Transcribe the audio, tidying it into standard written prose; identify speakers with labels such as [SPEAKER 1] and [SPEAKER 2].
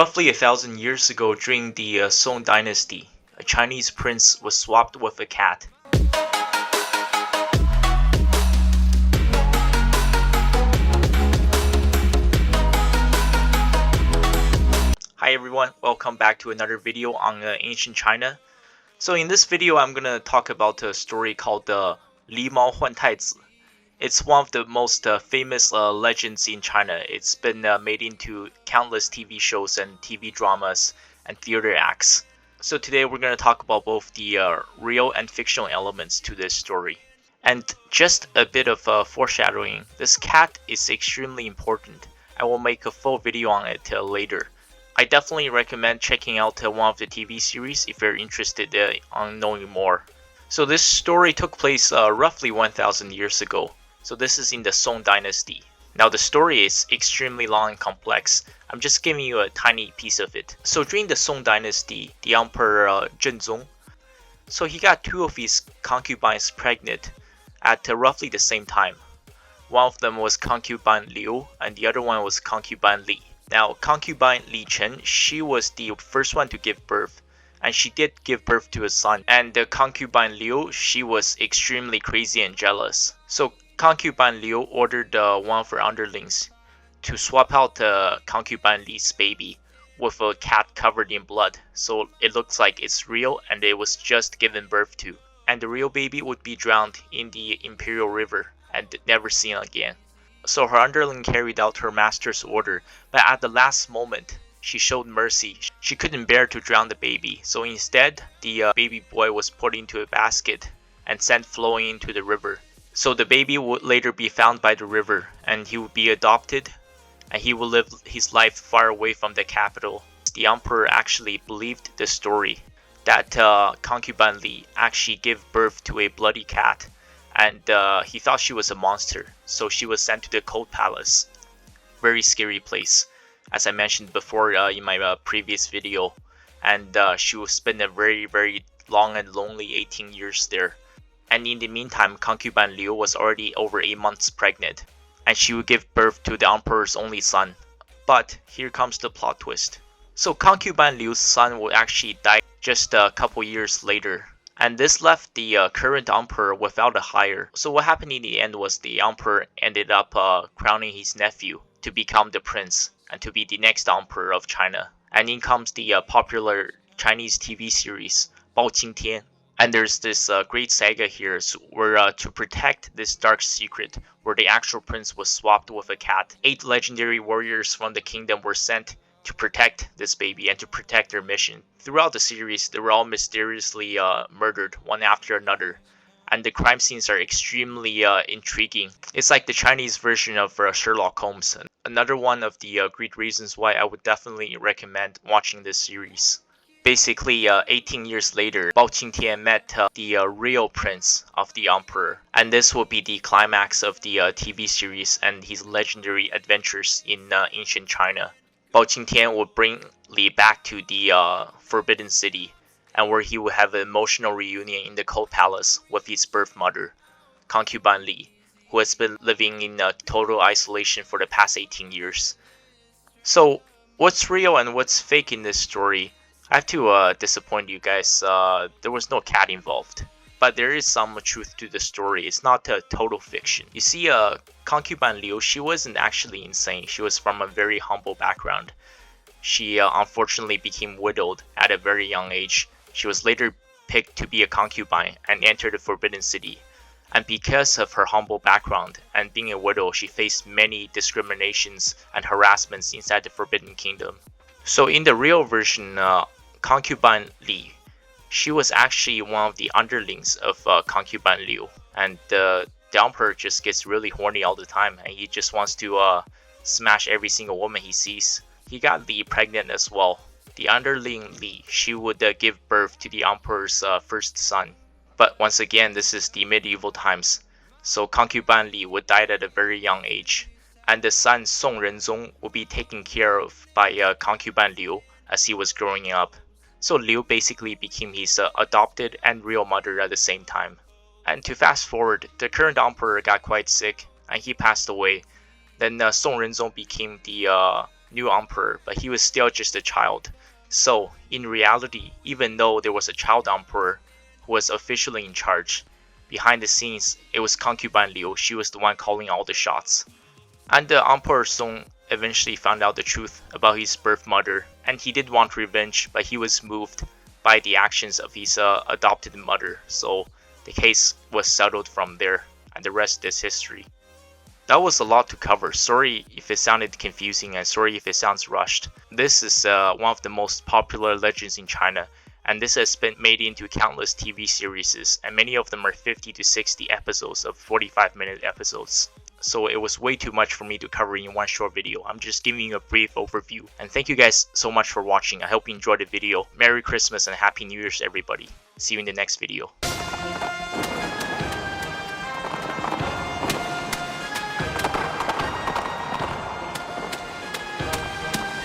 [SPEAKER 1] Roughly 1,000 years ago, during the Song dynasty, a Chinese prince was swapped with a cat. Hi everyone, welcome back to another video on ancient China. So in this video, I'm gonna talk about a story called the Li Mao Huan Taizi. It's one of the most famous legends in China. It's been made into countless TV shows and TV dramas and theater acts. So today we're going to talk about both the real and fictional elements to this story. And just a bit of foreshadowing, this cat is extremely important. I will make a full video on it later. I definitely recommend checking out one of the TV series if you're interested on knowing more. So this story took place roughly 1,000 years ago. So this is in the Song dynasty. Now the story is extremely long and complex. I'm just giving you a tiny piece of it. So during the Song dynasty, the emperor Zhenzong, so he got two of his concubines pregnant at roughly the same time. One of them was concubine Liu and the other one was concubine Li. Now concubine Li Chen, she was the first one to give birth. And she did give birth to a son. And the concubine Liu, she was extremely crazy and jealous. So concubine Liu ordered one of her underlings to swap out concubine Li's baby with a cat covered in blood, so it looks like it's real and it was just given birth to. And the real baby would be drowned in the imperial river and never seen again. So her underling carried out her master's order, but at the last moment, she showed mercy. She couldn't bear to drown the baby, so instead, the baby boy was put into a basket and sent flowing into the river. So the baby would later be found by the river, and he would be adopted, and he would live his life far away from the capital. The emperor actually believed the story that concubine Li actually gave birth to a bloody cat, and he thought she was a monster, so she was sent to the cold palace. Very scary place, as I mentioned before in my previous video, and she would spend a very long and lonely 18 years there. And in the meantime, concubine Liu was already over 8 months pregnant, and she would give birth to the emperor's only son. But here comes the plot twist. So concubine Liu's son would actually die just a couple years later, and this left the current emperor without a heir. So what happened in the end was the emperor ended up crowning his nephew to become the prince and to be the next emperor of China. And in comes the popular Chinese TV series Bao Qingtian. And there's this great saga here where to protect this dark secret where the actual prince was swapped with a cat, 8 legendary warriors from the kingdom were sent to protect this baby and to protect their mission. Throughout the series, they were all mysteriously murdered one after another. And the crime scenes are extremely intriguing. It's like the Chinese version of Sherlock Holmes. Another one of the great reasons why I would definitely recommend watching this series. Basically, 18 years later, Bao Qingtian met the real prince of the emperor, and this will be the climax of the TV series and his legendary adventures in ancient China. Bao Qingtian will bring Li back to the Forbidden City, and where he will have an emotional reunion in the cold palace with his birth mother, concubine Li, who has been living in total isolation for the past 18 years. So, what's real and what's fake in this story? I have to disappoint you guys, there was no cat involved. But there is some truth to the story. It's not a total fiction. You see, concubine Liu, she wasn't actually insane. She was from a very humble background. She unfortunately became widowed at a very young age. She was later picked to be a concubine and entered the Forbidden City. And because of her humble background and being a widow, she faced many discriminations and harassments inside the Forbidden Kingdom. So in the real version, concubine Li, she was actually one of the underlings of concubine Liu, and the emperor just gets really horny all the time, and he just wants to smash every single woman he sees. He got Li pregnant as well. The underling Li, she would give birth to the emperor's first son. But once again, this is the medieval times, so concubine Li would die at a very young age, and the son Song Renzong would be taken care of by concubine Liu as he was growing up. So Liu basically became his adopted and real mother at the same time. And to fast forward, the current emperor got quite sick and he passed away. Then Song Renzong became the new emperor, but he was still just a child. So, in reality, even though there was a child emperor who was officially in charge, behind the scenes, it was concubine Liu. She was the one calling all the shots. And the emperor Song eventually found out the truth about his birth mother, and he did want revenge, but he was moved by the actions of his adopted mother. So the case was settled from there, and the rest is history. That was a lot to cover. Sorry if it sounded confusing and sorry if it sounds rushed. This is one of the most popular legends in China, and this has been made into countless TV series, and many of them are 50 to 60 episodes of 45-minute episodes. So it was way too much for me to cover in one short video. I'm just giving you a brief overview. And thank you guys so much for watching. I hope you enjoyed the video. Merry Christmas and Happy New Year's everybody. See you in the next video.